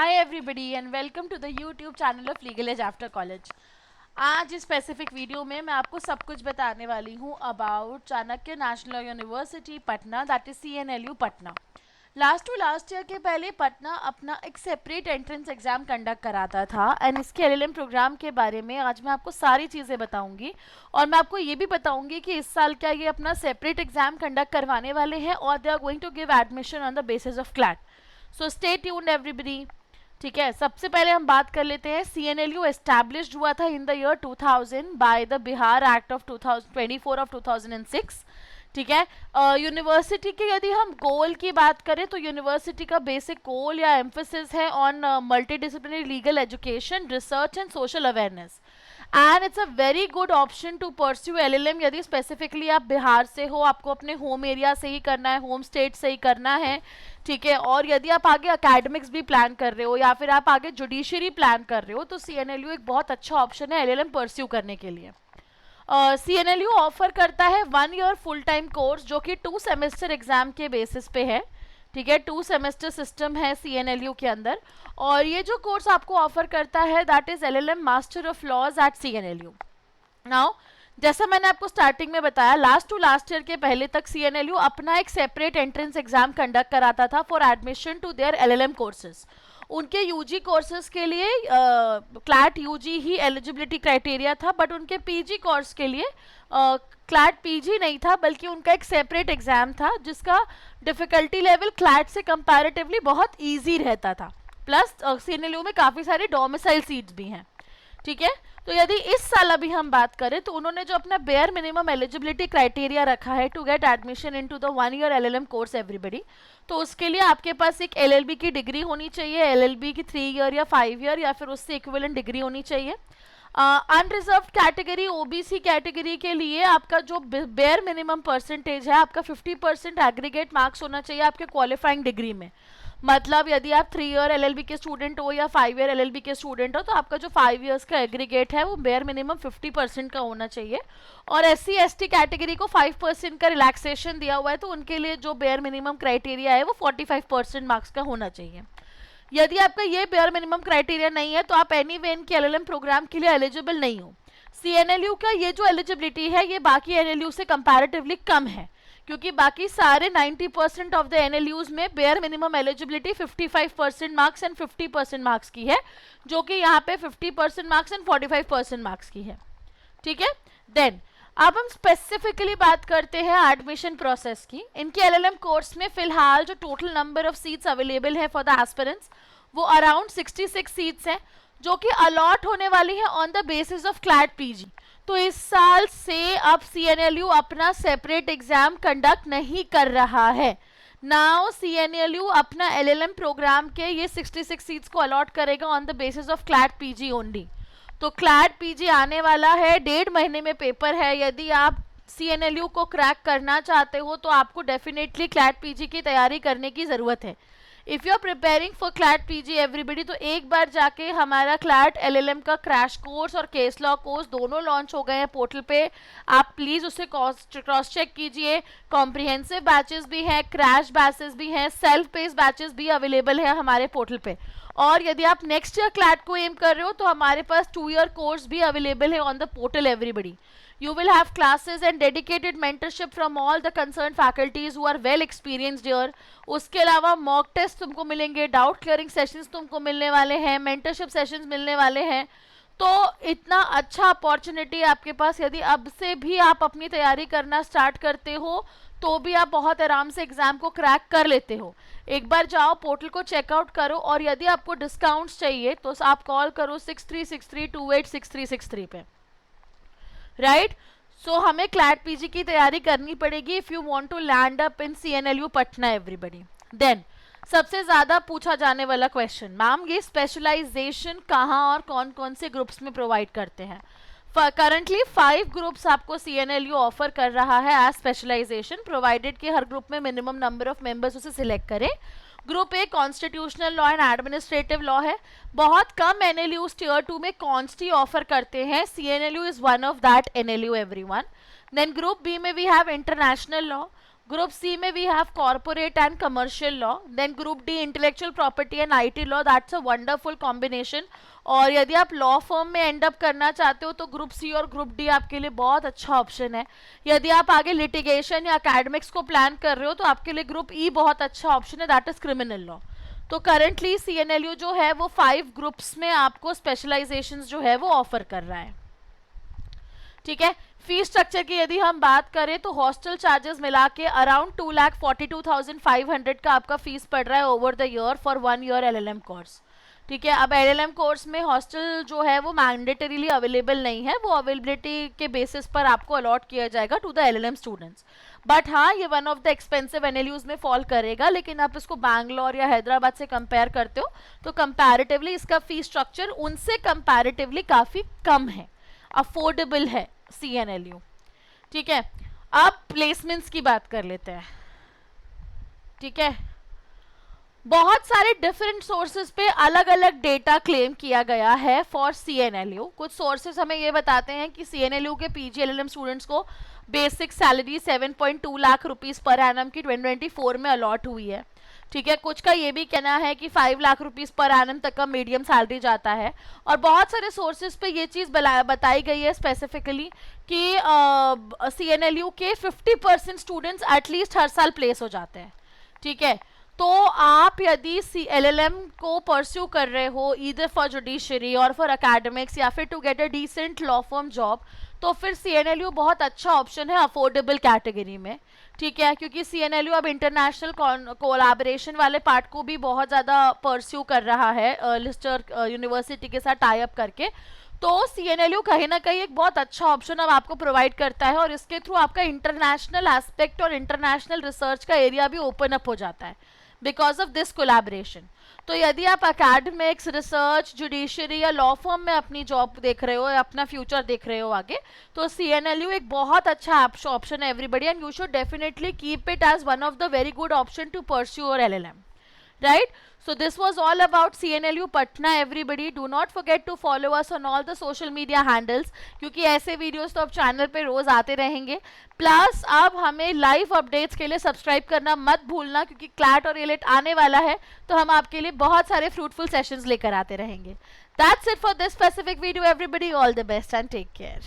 Hi everybody and welcome to the YouTube channel of Legal Edge After College। आज इस specific video में मैं आपको सब कुछ बताने वाली हूँ about Chanakya national university Patna, that is CNLU Patna. Last year के पहले पटना अपना एक सेपरेट एंट्रेंस एग्जाम कंडक्ट कराता था एंड इसके LLM प्रोग्राम के बारे में आज मैं आपको सारी चीज़ें बताऊंगी और मैं आपको ये भी बताऊंगी कि इस साल क्या ये अपना सेपरेट एग्जाम कंडक्ट करवाने वाले हैं और they are going to give admission on the basis of CLAT. So stay tuned everybody. ठीक है, सबसे पहले हम बात कर लेते हैं। CNLU एस्टैब्लिश्ड हुआ था in the year 2000 by the Bihar act of 24 of 2006। ठीक है, यूनिवर्सिटी के यदि हम गोल की बात करें तो यूनिवर्सिटी का बेसिक गोल या एम्फोसिस है on multidisciplinary legal education, research and social awareness and it's a very good option to pursue LLM। यदि स्पेसिफिकली आप बिहार से हो, आपको अपने होम एरिया से ही करना है, होम स्टेट से ही करना है। ठीक है, और यदि आप आगे एकेडमिक्स भी प्लान कर रहे हो या फिर आप आगे जुडिशरी प्लान कर रहे हो तो CNLU एक बहुत अच्छा ऑप्शन है LLM परस्यू करने के लिए। CNLU ऑफर करता है 1 ईयर फुल टाइम कोर्स जो कि 2 सेमेस्टर एग्जाम के बेसिस पे है। ठीक है, 2 सेमेस्टर सिस्टम है CNLU के अंदर और ये जो कोर्स आपको ऑफर करता है that is LLM master of laws at CNLU। Now जैसा मैंने आपको स्टार्टिंग में बताया, लास्ट ईयर के पहले तक CNLU अपना एक सेपरेट एंट्रेंस एग्जाम कंडक्ट कराता था for admission to their LLM courses. उनके UG कोर्सेज के लिए क्लैट UG ही एलिजिबिलिटी क्राइटेरिया था, बट उनके PG कोर्स के लिए क्लैट PG नहीं था बल्कि उनका एक सेपरेट एग्जाम था जिसका डिफिकल्टी लेवल क्लैट से कंपैरेटिवली बहुत ईजी रहता था। प्लस CNLU में काफ़ी सारे डोमिसाइल सीट्स भी हैं। ठीक है, तो यदि इस साल अभी हम बात करें तो उन्होंने जो अपना बेयर मिनिमम एलिजिबिलिटी क्राइटेरिया रखा है to get admission into the 1 year LLM course everybody, तो उसके लिए आपके पास एक LLB की डिग्री होनी चाहिए, LLB की 3 ईयर या 5 ईयर या फिर उससे इक्विवेलेंट डिग्री होनी चाहिए। अनरिजर्व्ड कैटेगरी OBC कैटेगरी के लिए आपका जो बेयर मिनिमम परसेंटेज है आपका 50% एग्रीगेट मार्क्स होना चाहिए आपके क्वालिफाइंग डिग्री में। मतलब यदि आप 3 ईयर LLB के स्टूडेंट हो या 5 ईयर LLB के स्टूडेंट हो तो आपका जो 5 ईयर्स का एग्रीगेट है वो बेयर मिनिमम 50% का होना चाहिए। और SC ST कैटेगरी को 5% का रिलैक्सेशन दिया हुआ है तो उनके लिए जो बेयर मिनिमम क्राइटेरिया है वो 45% मार्क्स का होना चाहिए। यदि आपका ये बेयर मिनिमम क्राइटेरिया नहीं है तो आप एनी वे इनके LLM प्रोग्राम के लिए एलिजिबल नहीं हो। CNLU का ये जो एलिजिबिलिटी है ये बाकी NLU से कंपैरेटिवली कम है क्योंकि बाकी सारे 90% ऑफ द NLUs में bare minimum eligibility 55% marks and 50% marks की है, जो कि यहाँ पे 50% मार्क्स एंड 45% मार्क्स की है। ठीक है, देन अब हम स्पेसिफिकली बात करते हैं एडमिशन प्रोसेस की। इनके LLM कोर्स में फिलहाल जो total number of seats available है फॉर द एस्पिरेंट्स वो अराउंड 66 सीट्स हैं जो कि अलॉट होने वाली है on the basis of CLAT PG। तो इस साल से अब CNLU अपना सेपरेट एग्जाम कंडक्ट नहीं कर रहा है। नाउ CNLU अपना LLM प्रोग्राम के ये 66 सीट्स को अलॉट करेगा on the basis of CLAT PG only. तो क्लैट PG आने वाला है, 1.5 महीने में पेपर है। यदि आप CNLU को क्रैक करना चाहते हो तो आपको डेफिनेटली क्लैट PG की तैयारी करने की ज़रूरत है। If you are preparing for CLAT PG everybody तो एक बार जाके हमारा क्लैट LLM का क्रैश कोर्स और केस लॉ कोर्स दोनों लॉन्च हो गए हैं पोर्टल पे। आप प्लीज़ उसे क्रॉस चेक कीजिए। कॉम्प्रिहेंसिव बैचेस भी हैं, क्रैश बैचेस भी हैं, सेल्फ पेस बैचेस भी अवेलेबल है हमारे पोर्टल पे। और यदि आप नेक्स्ट ईयर क्लैट को एम कर रहे हो तो हमारे पास 2 ईयर कोर्स भी अवेलेबल है on the portal everybody. You will have classes and dedicated mentorship from all the concerned faculties who are well experienced here. उसके अलावा मॉक टेस्ट तुमको मिलेंगे, डाउट क्लियरिंग सेशंस तुमको मिलने वाले हैं, मेंटरशिप सेशंस मिलने वाले हैं। तो इतना अच्छा अपॉर्चुनिटी आपके पास, यदि अब से भी आप अपनी तैयारी करना स्टार्ट करते हो तो भी आप बहुत आराम से एग्जाम को क्रैक कर लेते हो। एक बार जाओ पोर्टल को चेकआउट करो और यदि आपको डिस्काउंट्स चाहिए तो आप कॉल करो 6363286363 पे। राइट, सो हमें क्लैट PG की तैयारी करनी पड़ेगी if you want to land up in CNLU Patna everybody. Then सबसे ज़्यादा पूछा जाने वाला क्वेश्चन, मैम ये स्पेशलाइजेशन कहाँ और कौन कौन से ग्रुप्स में प्रोवाइड करते हैं। करंटली 5 ग्रुप्स आपको CNLU ऑफर कर रहा है एज स्पेशलाइजेशन, प्रोवाइडेड कि हर ग्रुप में मिनिमम नंबर ऑफ मेंबर्स उसे सिलेक्ट करें। Group a constitutional law and administrative law है। बहुत कम NLUs टियर 2 में कॉन्स्टी ऑफर करते हैं। CNLU is one of that NLU everyone. Then group B में we have international law. Group C में we have corporate and commercial law, then group D intellectual property and IT law, that's a wonderful combination. और यदि आप law firm में end up करना चाहते हो तो ग्रुप सी और ग्रुप डी आपके लिए बहुत अच्छा ऑप्शन है। यदि आप आगे लिटिगेशन या एकेडमिक्स को प्लान कर रहे हो तो आपके लिए ग्रुप ई बहुत अच्छा ऑप्शन है, दैट इज क्रिमिनल लॉ। तो करंटली CNLU जो है वो 5 ग्रुप्स में आपको स्पेशलाइजेशन जो है वो ऑफर कर रहा है। ठीक है, फीस स्ट्रक्चर की यदि हम बात करें तो हॉस्टल चार्जेस मिला के अराउंड 2,42,500 का आपका फीस पड़ रहा है over the year for 1 year LLM course. ठीक है, अब LLM कोर्स में हॉस्टल जो है वो मैंडेटरीली अवेलेबल नहीं है, वो अवेलेबिलिटी के बेसिस पर आपको अलॉट किया जाएगा to the LLM students. But हाँ, ये one of the expensive NLUs में फॉल करेगा, लेकिन आप इसको बैंगलोर या हैदराबाद से कंपेयर करते हो तो कंपैरेटिवली इसका फीस स्ट्रक्चर उनसे कंपैरेटिवली काफ़ी कम है, अफोर्डेबल है CNLU। ठीक है, अब प्लेसमेंट्स की बात कर लेते हैं। ठीक है, बहुत सारे डिफरेंट सोर्सेज पे अलग अलग डेटा क्लेम किया गया है फॉर CNLU। कुछ सोर्सेज हमें ये बताते हैं कि CNLU के PG LLM स्टूडेंट्स को basic salary 7.2 lakh rupees per annum की 2024 में अलॉट हुई है। ठीक है, कुछ का ये भी कहना है कि 5 लाख रुपीस पर एनम तक का मीडियम सैलरी जाता है। और बहुत सारे सोर्सेज पे ये चीज़ बताई गई है स्पेसिफिकली कि CNLU के 50% स्टूडेंट्स एटलीस्ट हर साल प्लेस हो जाते हैं। ठीक है, तो आप यदि LLM को परस्यू कर रहे हो ईदर फॉर जुडिशरी और फॉर एकेडमिक्स या फिर to get a decent law firm job, तो फिर CNLU बहुत अच्छा ऑप्शन है अफोर्डेबल कैटेगरी में। ठीक है, क्योंकि CNLU अब इंटरनेशनल कोलैबोरेशन वाले पार्ट को भी बहुत ज़्यादा परस्यू कर रहा है लिस्टर यूनिवर्सिटी के साथ टाई अप करके। तो CNLU कहीं ना कहीं एक बहुत अच्छा ऑप्शन अब आपको प्रोवाइड करता है और इसके थ्रू आपका इंटरनेशनल एस्पेक्ट और इंटरनेशनल रिसर्च का एरिया भी ओपन अप हो जाता है बिकॉज ऑफ दिस कोलैबोरेशन। तो यदि आप एकेडमिक्स, रिसर्च, जुडिशरी या लॉ फर्म में अपनी जॉब देख रहे हो या अपना फ्यूचर देख रहे हो आगे, तो CNLU एक बहुत अच्छा ऑप्शन है everybody, and you should definitely keep it as one of the very good option to pursue your LLM, right? So this was all about CNLU Patna everybody. Do not forget to follow us on all the social media handles, क्योंकि ऐसे videos तो अब channel पे रोज आते रहेंगे। Plus अब हमें live updates के लिए सब्सक्राइब करना मत भूलना, क्योंकि क्लैट और एलेट आने वाला है तो हम आपके लिए बहुत सारे फ्रूटफुल सेशंस लेकर आते रहेंगे। That's it for this specific video everybody. All the best and take care.